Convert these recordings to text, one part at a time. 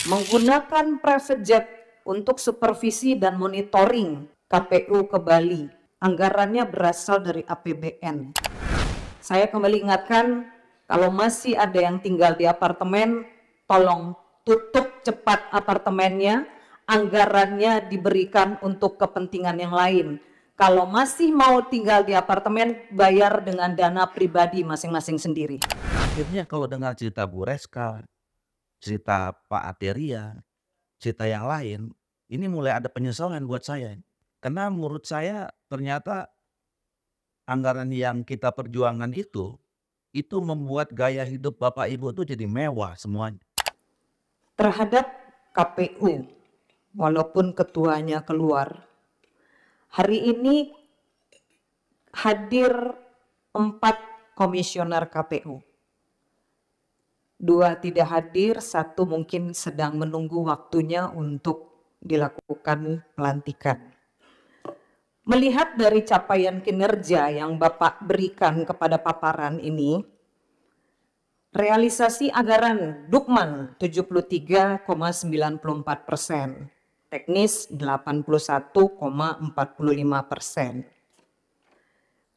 menggunakan private jet untuk supervisi dan monitoring KPU ke Bali. Anggarannya berasal dari APBN. Saya kembali ingatkan, kalau masih ada yang tinggal di apartemen, tolong tutup cepat apartemennya, anggarannya diberikan untuk kepentingan yang lain. Kalau masih mau tinggal di apartemen, bayar dengan dana pribadi masing-masing sendiri. Akhirnya kalau dengar cerita Bu Reska, cerita Pak Ateria, cerita yang lain, ini mulai ada penyesalan buat saya. Karena menurut saya ternyata anggaran yang kita perjuangkan itu membuat gaya hidup Bapak Ibu itu jadi mewah semuanya. Terhadap KPU, walaupun ketuanya keluar, hari ini hadir 4 komisioner KPU. 2 tidak hadir, 1 mungkin sedang menunggu waktunya untuk dilakukan pelantikan. Melihat dari capaian kinerja yang Bapak berikan kepada paparan ini, realisasi anggaran Dukman 73,94%, teknis 81,45%.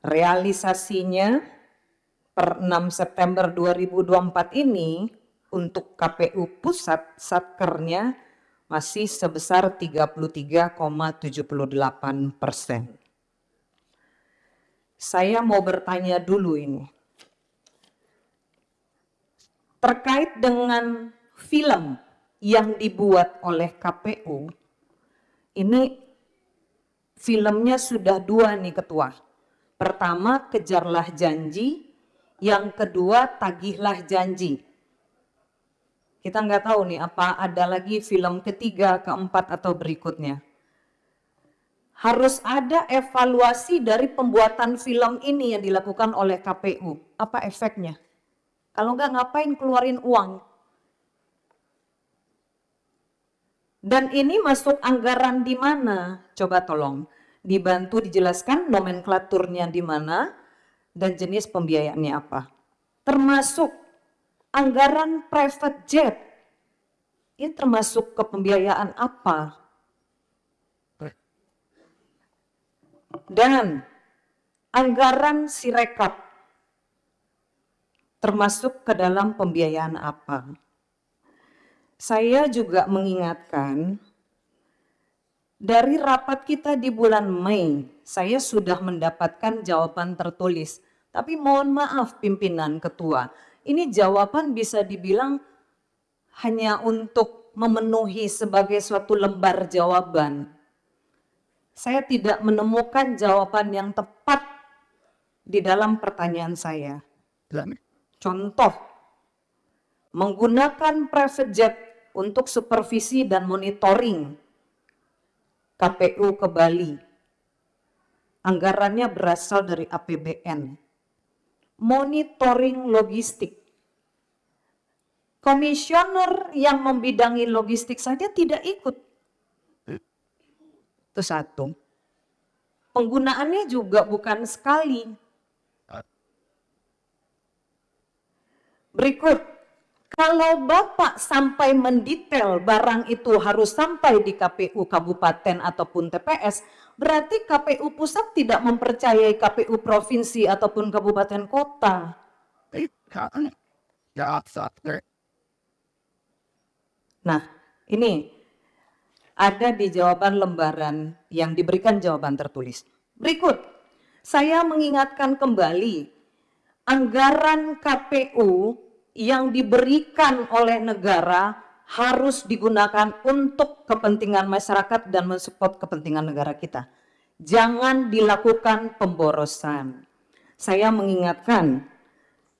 Realisasinya per 6 September 2024 ini untuk KPU Pusat Satkernya masih sebesar 33,78%. Saya mau bertanya dulu ini. Terkait dengan film yang dibuat oleh KPU, ini filmnya sudah 2 nih Ketua. Pertama, Kejarlah Janji, yang kedua, Tagihlah Janji. Kita nggak tahu nih apa ada lagi film ketiga, keempat atau berikutnya. Harus ada evaluasi dari pembuatan film ini yang dilakukan oleh KPU. Apa efeknya? Kalau nggak ngapain keluarin uang? Dan ini masuk anggaran di mana? Coba tolong dibantu dijelaskan nomenklaturnya di mana dan jenis pembiayaannya apa. Termasuk anggaran private jet, ini termasuk ke pembiayaan apa? Dan anggaran Sirekap termasuk ke dalam pembiayaan apa? Saya juga mengingatkan, dari rapat kita di bulan Mei, saya sudah mendapatkan jawaban tertulis. Tapi mohon maaf pimpinan ketua, ini jawaban bisa dibilang hanya untuk memenuhi sebagai suatu lembar jawaban. Saya tidak menemukan jawaban yang tepat di dalam pertanyaan saya. Contoh, menggunakan private jet untuk supervisi dan monitoring KPU ke Bali. Anggarannya berasal dari APBN. Monitoring logistik. Komisioner yang membidangi logistik saja tidak ikut. Itu 1. Penggunaannya juga bukan sekali. Berikut, kalau Bapak sampai mendetail barang itu harus sampai di KPU kabupaten ataupun TPS, berarti KPU pusat tidak mempercayai KPU provinsi ataupun kabupaten kota. Nah, ini ada di jawaban lembaran yang diberikan jawaban tertulis. Berikut, saya mengingatkan kembali, anggaran KPU yang diberikan oleh negara harus digunakan untuk kepentingan masyarakat dan mensupport kepentingan negara kita. Jangan dilakukan pemborosan. Saya mengingatkan,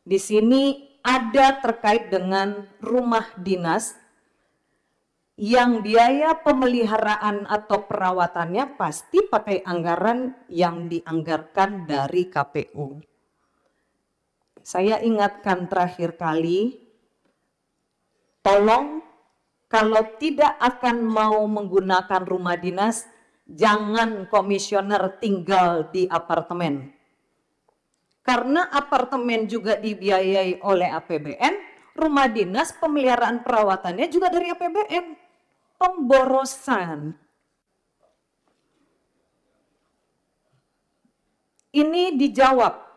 di sini ada terkait dengan rumah dinas yang biaya pemeliharaan atau perawatannya pasti pakai anggaran yang dianggarkan dari KPU. Saya ingatkan terakhir kali, tolong kalau tidak akan mau menggunakan rumah dinas, jangan komisioner tinggal di apartemen. Karena apartemen juga dibiayai oleh APBN, rumah dinas pemeliharaan perawatannya juga dari APBN. Pemborosan. Ini dijawab.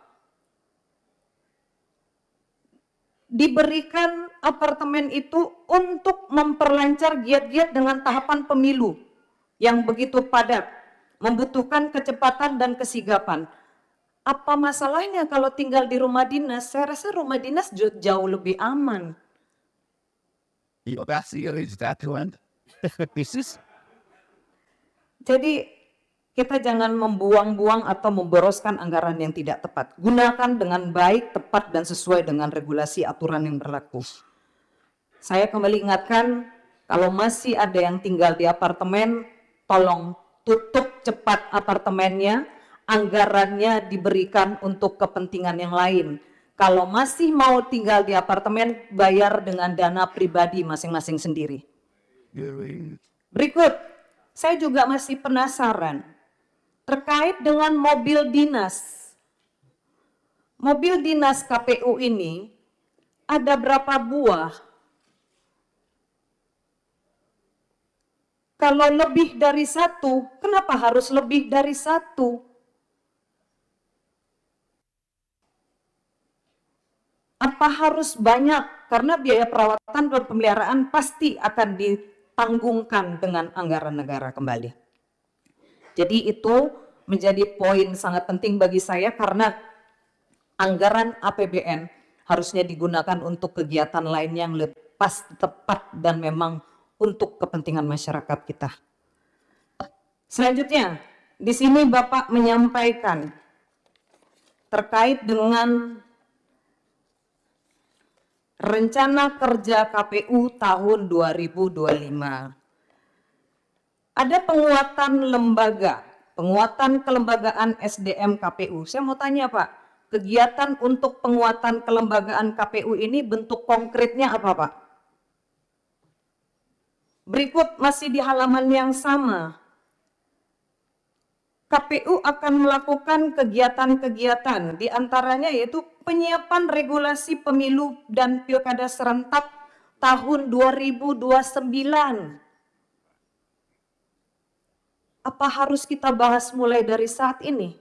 Diberikan apartemen itu untuk memperlancar giat-giat dengan tahapan pemilu yang begitu padat, membutuhkan kecepatan dan kesigapan. Apa masalahnya kalau tinggal di rumah dinas? Saya rasa rumah dinas jauh lebih aman. Jadi kita jangan membuang-buang atau memboroskan anggaran yang tidak tepat. Gunakan dengan baik, tepat, dan sesuai dengan regulasi aturan yang berlaku. Saya kembali ingatkan, kalau masih ada yang tinggal di apartemen, tolong tutup cepat apartemennya, anggarannya diberikan untuk kepentingan yang lain. Kalau masih mau tinggal di apartemen, bayar dengan dana pribadi masing-masing sendiri. Berikut, saya juga masih penasaran terkait dengan mobil dinas. Mobil dinas KPU ini ada berapa buah? Kalau lebih dari satu, kenapa harus lebih dari satu? Apa harus banyak? Karena biaya perawatan dan pemeliharaan pasti akan ditanggungkan dengan anggaran negara kembali. Jadi itu menjadi poin sangat penting bagi saya karena anggaran APBN harusnya digunakan untuk kegiatan lain yang lepas, tepat, dan memang untuk kepentingan masyarakat kita. Selanjutnya, di sini Bapak menyampaikan terkait dengan rencana kerja KPU tahun 2025. Ada penguatan lembaga, penguatan kelembagaan SDM KPU. Saya mau tanya Pak, kegiatan untuk penguatan kelembagaan KPU ini bentuk konkretnya apa Pak? Berikut masih di halaman yang sama. KPU akan melakukan kegiatan-kegiatan, diantaranya yaitu penyiapan regulasi pemilu dan pilkada serentak tahun 2029. Apa harus kita bahas mulai dari saat ini?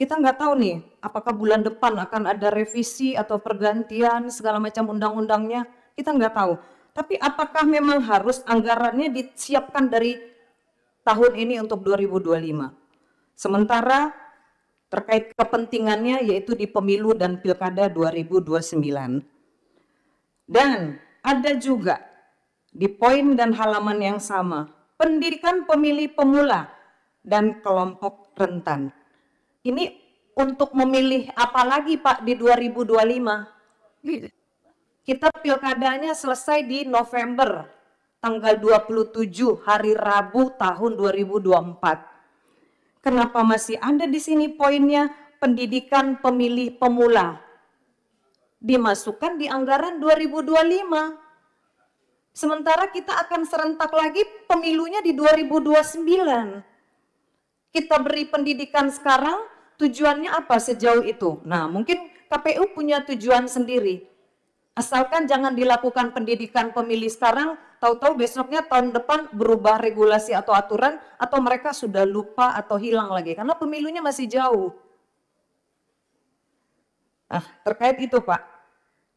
Kita nggak tahu nih, apakah bulan depan akan ada revisi atau pergantian segala macam undang-undangnya, kita nggak tahu. Tapi apakah memang harus anggarannya disiapkan dari tahun ini untuk 2025? Sementara terkait kepentingannya yaitu di pemilu dan pilkada 2029. Dan ada juga di poin dan halaman yang sama, pendidikan pemilih pemula dan kelompok rentan. Ini untuk memilih apa lagi Pak di 2025? Kita pilkadanya selesai di November, tanggal 27 hari Rabu tahun 2024. Kenapa masih ada di sini poinnya pendidikan pemilih pemula? Dimasukkan di anggaran 2025. Sementara kita akan serentak lagi pemilunya di 2029. Kita beri pendidikan sekarang, tujuannya apa sejauh itu? Nah, mungkin KPU punya tujuan sendiri. Asalkan jangan dilakukan pendidikan pemilih sekarang, tahu-tahu besoknya tahun depan berubah regulasi atau aturan, atau mereka sudah lupa atau hilang lagi, karena pemilunya masih jauh. Nah, terkait itu Pak.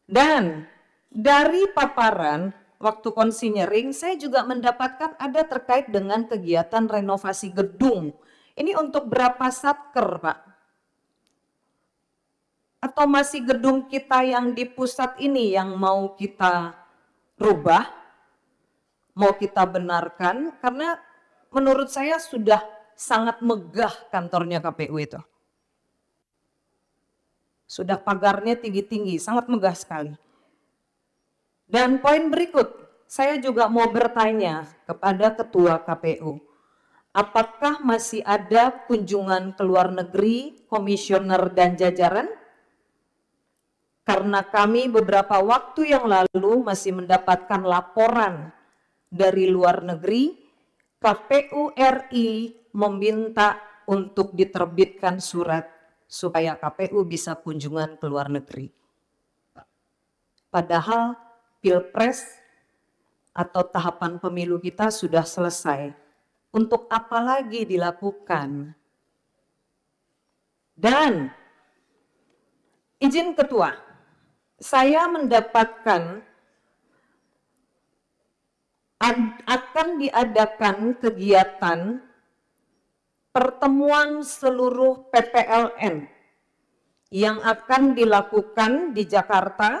Dan dari paparan waktu konsinyering, saya juga mendapatkan ada terkait dengan kegiatan renovasi gedung. Ini untuk berapa satker Pak? Atau masih gedung kita yang di pusat ini yang mau kita rubah, mau kita benarkan, karena menurut saya sudah sangat megah kantornya KPU itu. Sudah pagarnya tinggi-tinggi, sangat megah sekali. Dan poin berikut, saya juga mau bertanya kepada Ketua KPU, apakah masih ada kunjungan ke luar negeri, komisioner dan jajaran? Karena kami beberapa waktu yang lalu masih mendapatkan laporan dari luar negeri, KPU RI meminta untuk diterbitkan surat supaya KPU bisa kunjungan ke luar negeri. Padahal Pilpres atau tahapan pemilu kita sudah selesai. Untuk apa lagi dilakukan? Dan izin Ketua, saya mendapatkan akan diadakan kegiatan pertemuan seluruh PPLN yang akan dilakukan di Jakarta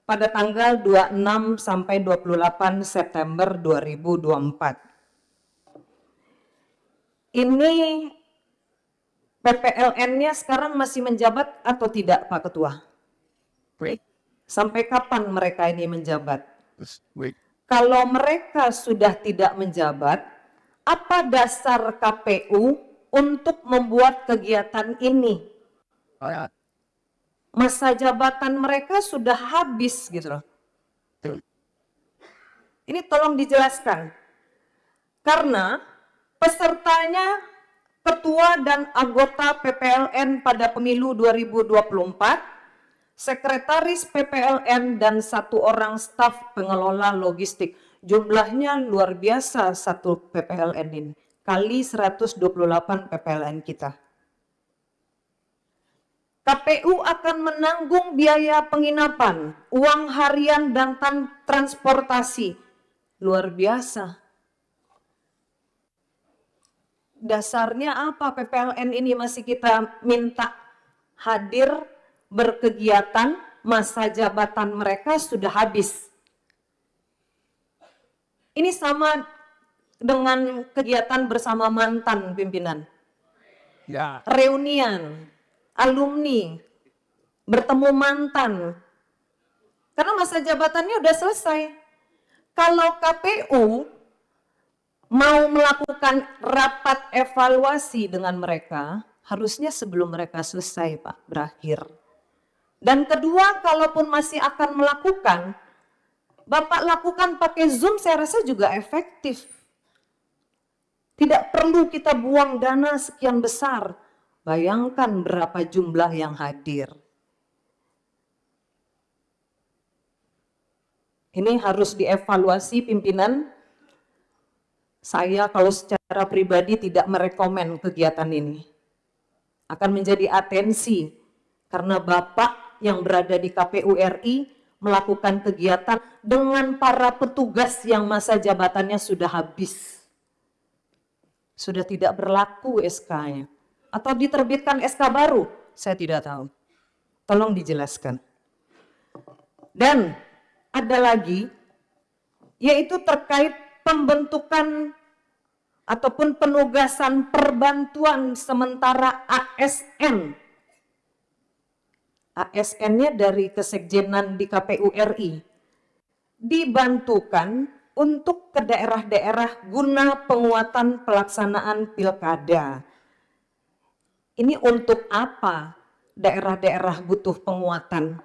pada tanggal 26 sampai 28 September 2024. Ini PPLN-nya sekarang masih menjabat atau tidak, Pak Ketua? Sampai kapan mereka ini menjabat? Kalau mereka sudah tidak menjabat, apa dasar KPU untuk membuat kegiatan ini? Masa jabatan mereka sudah habis gitu loh. Ini tolong dijelaskan. Karena pesertanya ketua dan anggota PPLN pada pemilu 2024, sekretaris PPLN dan 1 orang staf pengelola logistik. Jumlahnya luar biasa satu PPLN ini, kali 128 PPLN kita. KPU akan menanggung biaya penginapan, uang harian dan transportasi. Luar biasa. Dasarnya apa PPLN ini masih kita minta hadir berkegiatan, masa jabatan mereka sudah habis. Ini sama dengan kegiatan bersama mantan pimpinan. Ya. Reunian, alumni, bertemu mantan. Karena masa jabatannya udah selesai. Kalau KPU mau melakukan rapat evaluasi dengan mereka, harusnya sebelum mereka selesai, Pak, berakhir. Dan kedua, kalaupun masih akan melakukan, Bapak lakukan pakai Zoom, saya rasa juga efektif. Tidak perlu kita buang dana sekian besar. Bayangkan berapa jumlah yang hadir. Ini harus dievaluasi pimpinan. Saya kalau secara pribadi tidak merekomen kegiatan ini. Akan menjadi atensi karena Bapak yang berada di KPU RI melakukan kegiatan dengan para petugas yang masa jabatannya sudah habis. Sudah tidak berlaku SK-nya. Atau diterbitkan SK baru, saya tidak tahu. Tolong dijelaskan. Dan ada lagi, yaitu terkait pembentukan ataupun penugasan perbantuan sementara ASN. ASN-nya dari Kesekjenan di KPU RI. Dibantukan untuk ke daerah-daerah guna penguatan pelaksanaan pilkada. Ini untuk apa daerah-daerah butuh penguatan?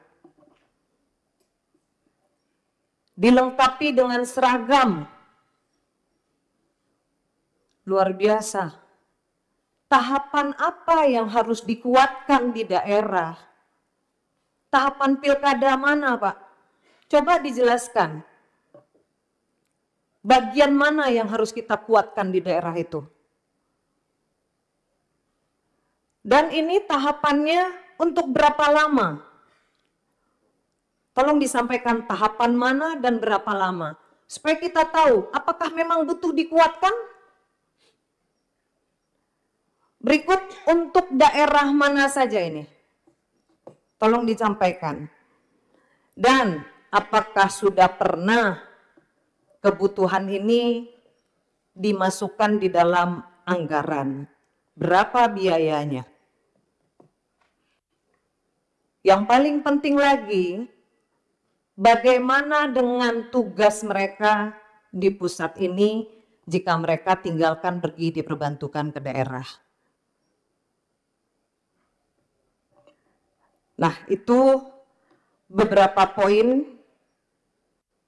Dilengkapi dengan seragam. Luar biasa. Tahapan apa yang harus dikuatkan di daerah? Tahapan pilkada mana, Pak? Coba dijelaskan. Bagian mana yang harus kita kuatkan di daerah itu? Dan ini tahapannya untuk berapa lama? Tolong disampaikan tahapan mana dan berapa lama. Supaya kita tahu apakah memang butuh dikuatkan. Berikut untuk daerah mana saja ini. Tolong disampaikan. Dan apakah sudah pernah kebutuhan ini dimasukkan di dalam anggaran? Berapa biayanya? Yang paling penting lagi, bagaimana dengan tugas mereka di pusat ini jika mereka tinggalkan pergi diperbantukan ke daerah? Nah, itu beberapa poin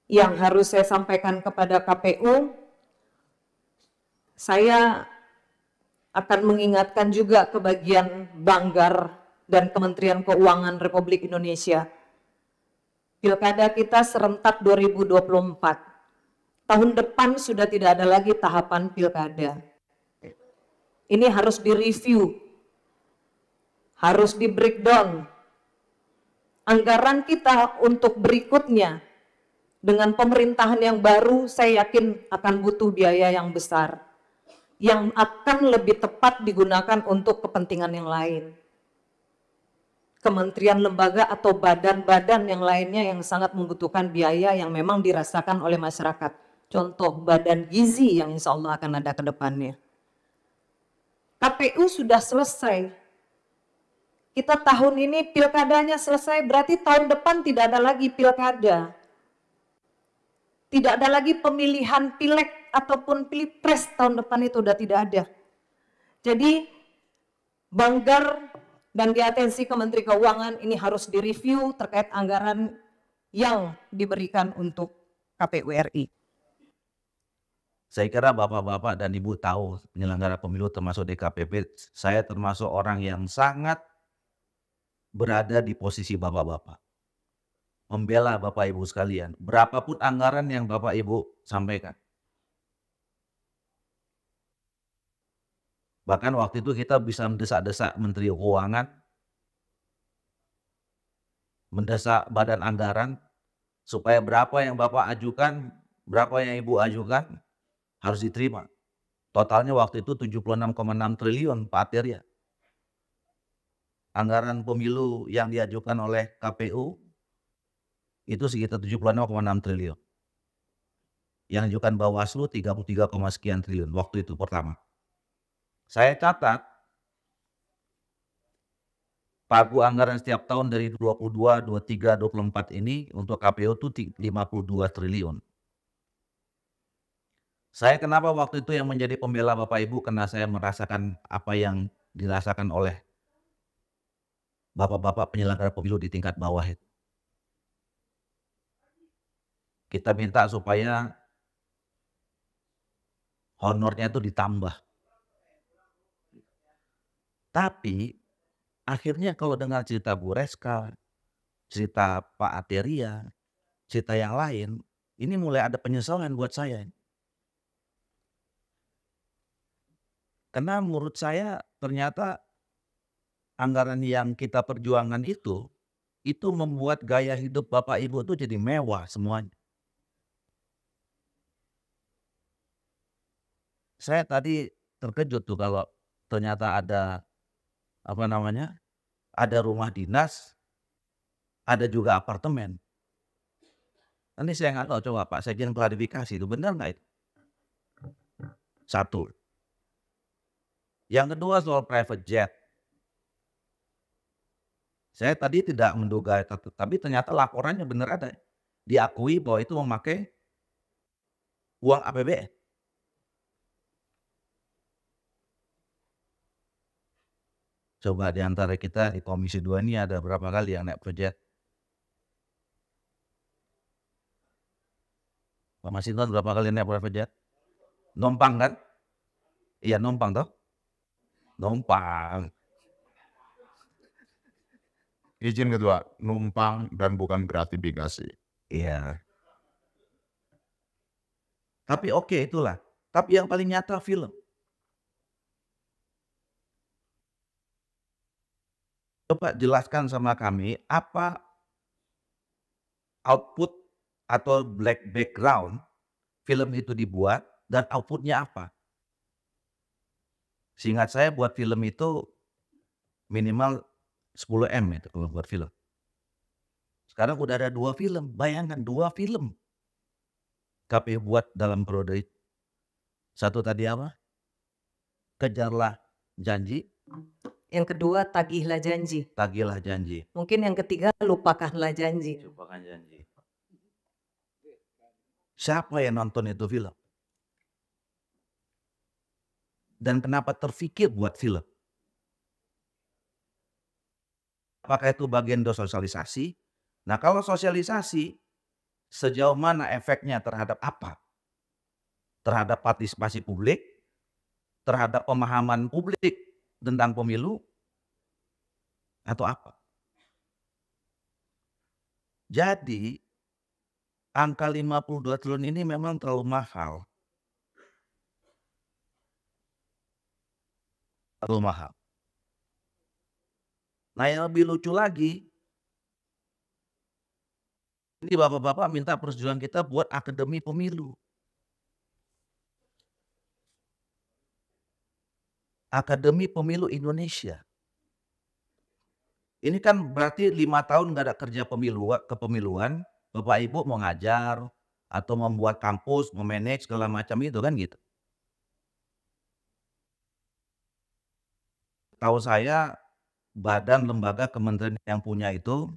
yang harus saya sampaikan kepada KPU. Saya akan mengingatkan juga ke bagian Banggar dan Kementerian Keuangan Republik Indonesia. Pilkada kita serentak 2024. Tahun depan sudah tidak ada lagi tahapan pilkada. Ini harus direview, harus di breakdown. Anggaran kita untuk berikutnya dengan pemerintahan yang baru, saya yakin akan butuh biaya yang besar, yang akan lebih tepat digunakan untuk kepentingan yang lain. Kementerian, lembaga, atau badan-badan yang lainnya yang sangat membutuhkan biaya yang memang dirasakan oleh masyarakat. Contoh badan gizi yang insya Allah akan ada ke depannya. KPU sudah selesai. Kita tahun ini pilkadanya selesai, berarti tahun depan tidak ada lagi pilkada. Tidak ada lagi pemilihan pileg ataupun pilpres tahun depan, itu sudah tidak ada. Jadi Banggar dan di atensi Kementerian Keuangan ini harus direview terkait anggaran yang diberikan untuk KPU RI. Saya kira bapak-bapak dan ibu tahu penyelenggara pemilu termasuk DKPP, saya termasuk orang yang sangat berada di posisi bapak-bapak. Membela bapak ibu sekalian, berapapun anggaran yang bapak ibu sampaikan. Bahkan waktu itu kita bisa mendesak-desak Menteri Keuangan, mendesak badan anggaran, supaya berapa yang bapak ajukan, berapa yang ibu ajukan, harus diterima. Totalnya waktu itu 76,6 triliun Pak Ateria. Anggaran pemilu yang diajukan oleh KPU itu sekitar 76,6 triliun. Yang diajukan Bawaslu 33, sekian triliun waktu itu pertama. Saya catat pagu anggaran setiap tahun dari 22, 23, 24 ini untuk KPU itu 52 triliun. Saya kenapa waktu itu yang menjadi pembela Bapak Ibu, karena saya merasakan apa yang dirasakan oleh bapak-bapak penyelenggara pemilu di tingkat bawah itu. Kita minta supaya honornya itu ditambah. Tapi akhirnya kalau dengar cerita Bu Reska, cerita Pak Ateria, cerita yang lain, ini mulai ada penyesalan buat saya. Karena menurut saya ternyata anggaran yang kita perjuangkan itu membuat gaya hidup Bapak Ibu itu jadi mewah semuanya. Saya tadi terkejut tuh kalau ternyata ada ada rumah dinas, ada juga apartemen. Nanti saya nggak tahu, coba Pak Sekjen klarifikasi itu benar nggak itu? Satu. Yang kedua soal private jet. Saya tadi tidak menduga, tapi ternyata laporannya benar ada. Diakui bahwa itu memakai uang APBN. Coba di antara kita di Komisi 2 ini ada berapa kali yang naik private jet? Pak Masinton berapa kali naik private jet? Numpang kan? Iya numpang toh? Numpang. Izin kedua, numpang dan bukan gratifikasi. Iya. Tapi oke itulah. Tapi yang paling nyata film. Coba jelaskan sama kami apa output atau black background film itu dibuat dan outputnya apa. Seingat saya buat film itu minimal 10 M itu kalau buat film. Sekarang udah ada 2 film, bayangkan 2 film KPU buat dalam periode itu. Satu tadi apa? Kejarlah janji. Yang kedua, tagihlah janji. Tagihlah janji. Mungkin yang ketiga, lupakanlah janji. Lupakan janji. Siapa yang nonton itu film? Dan kenapa terfikir buat film? Apakah itu bagian dari sosialisasi? Nah kalau sosialisasi, sejauh mana efeknya terhadap apa? Terhadap partisipasi publik, terhadap pemahaman publik tentang pemilu, atau apa? Jadi angka 52 triliun ini memang terlalu mahal. Terlalu mahal. Nah, yang lebih lucu lagi, ini bapak-bapak minta persetujuan kita buat akademi pemilu. Akademi Pemilu Indonesia. Ini kan berarti 5 tahun nggak ada kerja kepemiluan, Bapak Ibu mau ngajar atau membuat kampus, memanage segala macam itu kan gitu. Tahu saya badan lembaga kementerian yang punya itu,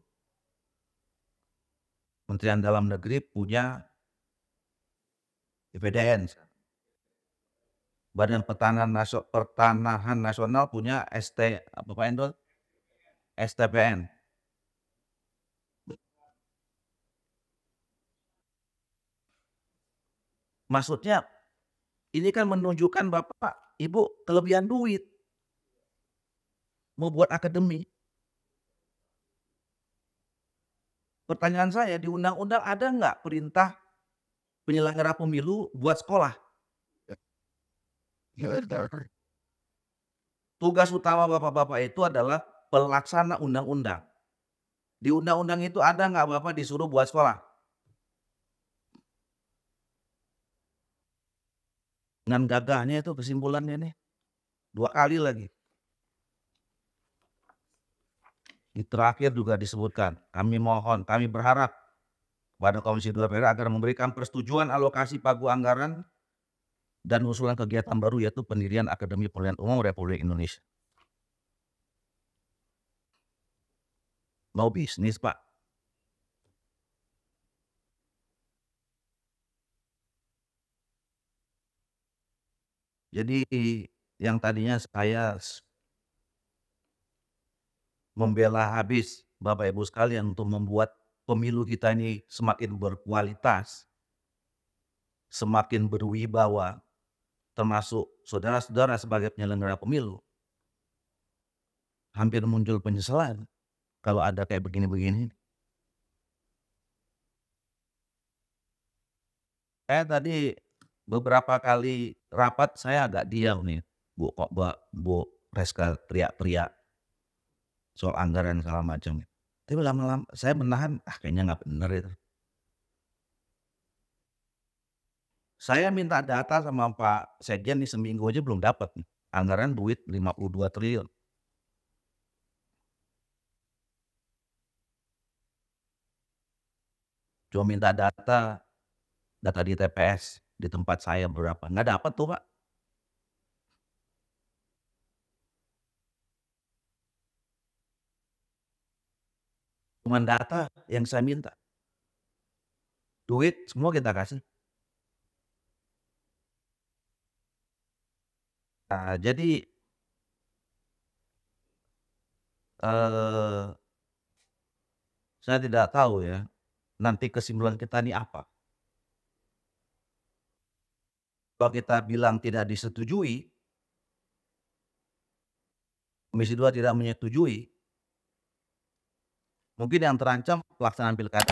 Kementerian Dalam Negeri punya BPDN. Badan Pertanahan Nasional punya apa Pak Endol? STPN. Maksudnya ini kan menunjukkan Bapak Ibu kelebihan duit. Mau buat akademi. Pertanyaan saya, di undang-undang ada nggak perintah penyelenggara pemilu buat sekolah? Tugas utama bapak-bapak itu adalah pelaksana undang-undang. Di undang-undang itu ada nggak Bapak disuruh buat sekolah? Dengan gagahnya itu kesimpulannya nih. 2 kali lagi. Di terakhir juga disebutkan, kami berharap pada Komisi DPR agar memberikan persetujuan alokasi pagu anggaran dan usulan kegiatan baru yaitu pendirian Akademi Pemilihan Umum Republik Indonesia. Mau bisnis, Pak. Jadi yang tadinya saya membela habis Bapak Ibu sekalian untuk membuat pemilu kita ini semakin berkualitas, semakin berwibawa, termasuk saudara-saudara sebagai penyelenggara pemilu, hampir muncul penyesalan kalau ada kayak begini-begini. Saya tadi beberapa kali rapat saya agak diam nih, Bu Reska teriak-teriak soal anggaran segala macam. Tapi lama-lama saya menahan, kayaknya nggak benar itu. Saya minta data sama Pak Sekjen nih seminggu aja belum dapat nih. Anggaran duit 52 triliun. Cuma minta data di TPS di tempat saya berapa, nggak dapat tuh Pak. Cuma data yang saya minta. Duit semua kita kasih. Nah, jadi saya tidak tahu ya nanti kesimpulan kita ini apa. Kalau kita bilang tidak disetujui, Komisi 2 tidak menyetujui, mungkin yang terancam pelaksanaan pilkada.